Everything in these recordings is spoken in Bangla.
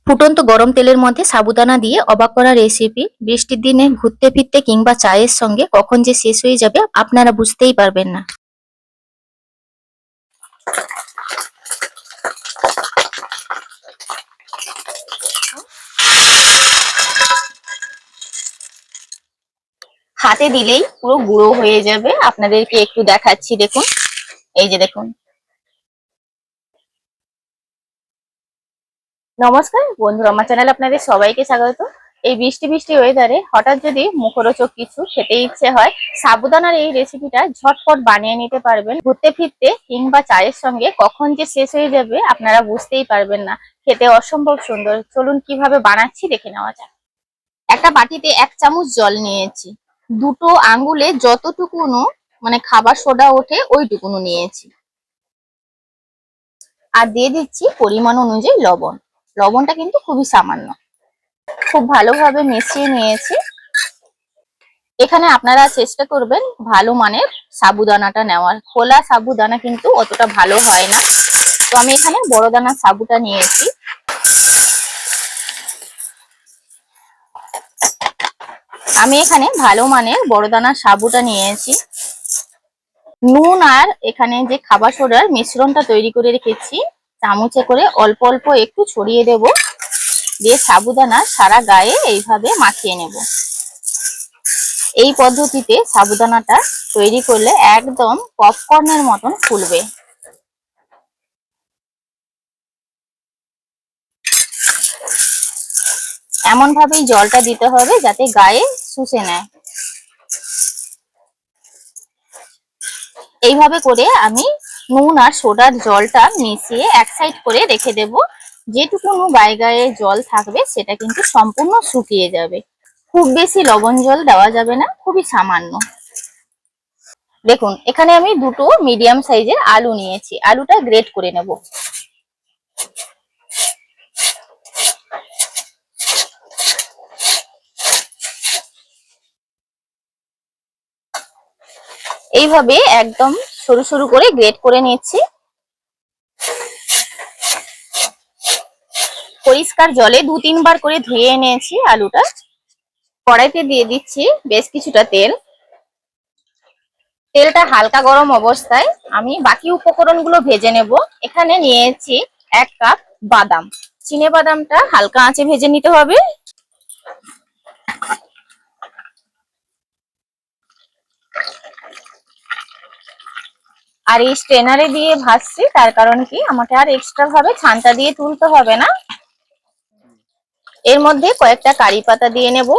ফুটন্ত গরম তেলের মধ্যে সাবুদানা দিয়ে অবাক করা রেসিপি বৃষ্টির দিনে ঘুরতে ফিরতে কিংবা চায়ের সঙ্গে কখন যে শেষ হয়ে যাবে আপনারা বুঝতেই পারবেন না। হাতে দিলেই পুরো গুঁড়ো হয়ে যাবে। আপনাদেরকে একটু দেখাচ্ছি, দেখুন, এই যে দেখুন। নমস্কার বন্ধুরা, আমার চ্যানেলে আপনাদের সবাইকে স্বাগত। এই বৃষ্টি বৃষ্টি ওয়েদারে হঠাৎ যদি মুখরোচক কিছু খেতে ইচ্ছে হয়, সাবুদানার এই রেসিপিটা ঝটপট বানিয়ে নিতে পারবেন। ঘুরতে ফিরতে কিংবা চায়ের সঙ্গে কখন যে শেষ হয়ে যাবে আপনারা বুঝতেই পারবেন না। খেতে অসম্ভব সুন্দর। চলুন কিভাবে বানাচ্ছি দেখে নেওয়া যাক। একটা বাটিতে 1 চামচ জল নিয়েছি। দুটো আঙ্গুলে যতটুকুনো খাবার সোডা ওঠে ওইটুকুনো নিয়েছি। আর দিয়ে দিচ্ছি পরিমাণ অনুযায়ী লবণ। লবণটা কিন্তু খুবই সামান্য। খুব ভালোভাবে মিশিয়ে নিয়েছি। এখানে আপনারা চেষ্টা করবেন ভালো মানের সাবুদানাটা নেওয়ার। খোলা সাবুদানা কিন্তু অতটা ভালো হয় না। তো আমি এখানে বড় দানার সাবুটা নিয়েছি। আমি এখানে ভালো মানের বড় দানার সাবুটা নিয়েছি। নুন আর এখানে যে খাবার সোডার মিশ্রণটা তৈরি করে রেখেছি, চামচে করে অল্প অল্প একটু ছড়িয়ে দেব। দিয়ে সাবুদানা সারা গায়ে এইভাবে মাখিয়ে নেব। এই পদ্ধতিতে সাবুদানাটা তৈরি করলে একদম পপকর্নের মতন ফুলবে। এমন ভাবেই জলটা দিতে হবে যাতে গায়ে শুষে নেয়। এইভাবে করে আমি নুন আর সোডার জলটা মিশিয়ে এক সাইড করে রেখে দেব। যেটুকুনো গায়ে গায়ে জল থাকবে সেটা কিন্তু সম্পূর্ণ শুকিয়ে যাবে। খুব বেশি লবণ জল দেওয়া যাবে না, খুবই সামান্য। দেখুন, এখানে আমি দুটো মিডিয়াম সাইজের আলু নিয়েছি। আলুটা গ্রেট করে নেব। এইভাবে একদম সরু সরু করে গ্রেট করে নিচ্ছি। পরিষ্কার জলে 2-3 বার করে ধুয়ে নিয়েছি আলুটা। কড়াইতে দিয়ে দিচ্ছি বেশ কিছুটা তেল। তেলটা হালকা গরম অবস্থায় আমি বাকি উপকরণগুলো ভেজে নেব। এখানে নিয়েছি 1 কাপ বাদাম। চিনে বাদামটা হালকা আঁচে ভেজে নিতে হবে। আর এই স্ট্রেনারে দিয়ে ভাজছি, তার কারণ কি আমাকে আর এক্সট্রা ভাবে ছানটা দিয়ে তুলতে হবে না। এর মধ্যে কয়েকটা কারি পাতা দিয়ে নেব।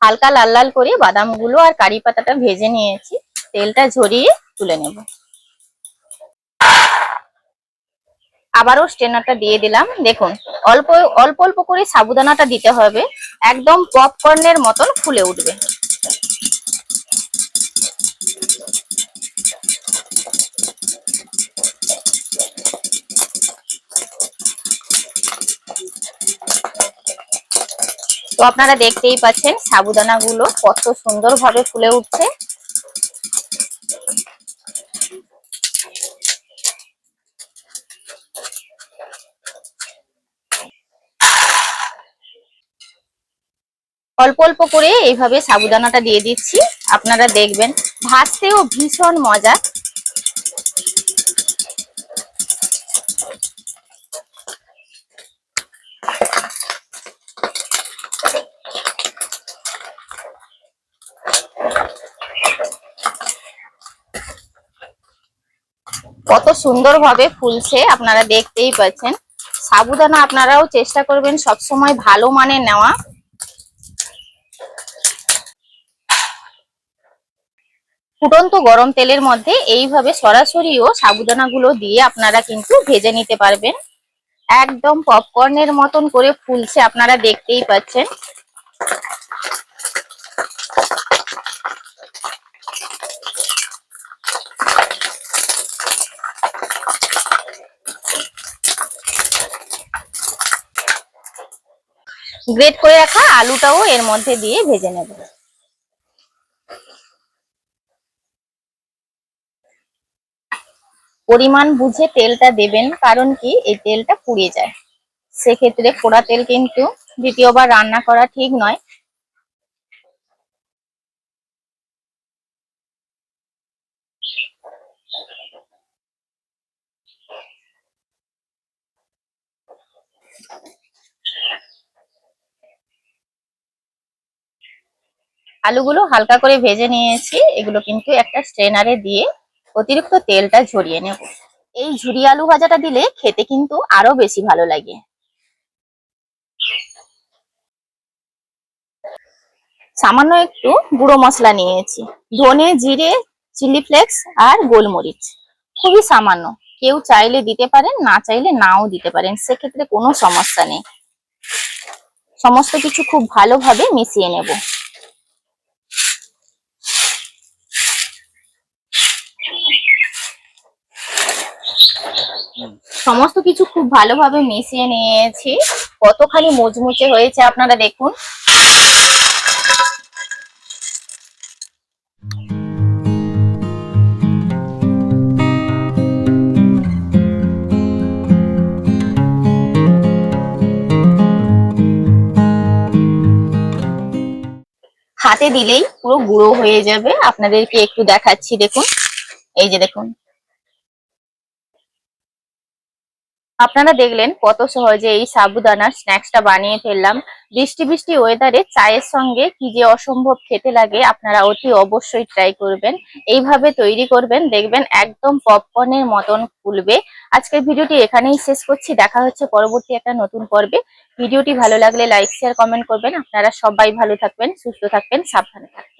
হালকা লাল লাল করে বাদামগুলো আর কারি পাতাটা ভেজে নিয়েছি। তেলটা ঝরিয়ে তুলে নেব। আবারও স্ট্রেনারটা দিয়ে দিলাম। দেখুন, অল্প অল্প অল্প করে সাবুদানাটা দিতে হবে, একদম পপকর্নের মতন ফুলে উঠবে। তো আপনারা দেখতেই পাচ্ছেন সাবুদানাগুলো কত সুন্দরভাবে ফুলে উঠছে। অল্প অল্প করে এইভাবে সাবুদানাটা দিয়ে দিচ্ছি। আপনারা দেখবেন ভাজতেও ভীষণ মজা। কত সুন্দরভাবে ফুলছে আপনারা দেখতেই পাচ্ছেন। সাবুদানা আপনারাও চেষ্টা করবেন সবসময় ভালো মানের নেওয়া। ফুটন্ত গরম তেলের মধ্যে এইভাবে সরাসরিও সাবুদানাগুলো দিয়ে আপনারা কিন্তু ভেজে নিতে পারবেন। একদম পপকর্নের মতন করে ফুলছে, আপনারা দেখতেই পাচ্ছেন। গ্রেট করে রাখা আলুটাও এর মধ্যে দিয়ে ভেজে নেব। পরিমাণ বুঝে তেলটা দেবেন, কারণ কি এই তেলটা পুড়ে যায়, সেক্ষেত্রে পোড়া তেল কিন্তু দ্বিতীয়বার রান্না করা ঠিক নয়। আলুগুলো হালকা করে ভেজে নিয়েছি, এগুলো কিন্তু একটা স্ট্রেনারে দিয়ে অতিরিক্ত তেলটা ঝরিয়ে নেব। এই ঝুরি আলু ভাজাটা দিলে খেতে কিন্তু আরো বেশি ভালো লাগে। সামান্য একটু গুঁড়ো মশলা নিয়েছি, ধনে, জিরে, চিলি ফ্লেক্স আর গোলমরিচ, খুবই সামান্য। কেউ চাইলে দিতে পারেন, না চাইলে নাও দিতে পারেন, সেক্ষেত্রে কোনো সমস্যা নেই। সমস্ত কিছু খুব ভালোভাবে মিশিয়ে নেব। সমস্ত কিছু খুব ভালোভাবে মিশিয়ে নিয়েছি। কতখানি মুচমুচে হয়েছে আপনারা দেখুন। হাতে দিলেই পুরো গুঁড়ো হয়ে যাবে। আপনাদেরকে একটু দেখাচ্ছি, দেখুন, এই যে দেখুন। আপনারা দেখলেন কত সহজে এই সাবুদানার স্ন্যাক্সটা বানিয়ে ফেললাম। বৃষ্টি বৃষ্টি ওয়েদারে চায়ের সঙ্গে কি যে অসম্ভব খেতে লাগে, আপনারা অতি অবশ্যই ট্রাই করবেন। এইভাবে তৈরি করবেন, দেখবেন একদম পপকর্নের মতন ফুলবে। আজকের ভিডিওটি এখানেই শেষ করছি, দেখা হচ্ছে পরবর্তী একটা নতুন পর্বে। ভিডিওটি ভালো লাগলে লাইক, শেয়ার, কমেন্ট করবেন। আপনারা সবাই ভালো থাকবেন, সুস্থ থাকবেন, সাবধানে থাকবেন।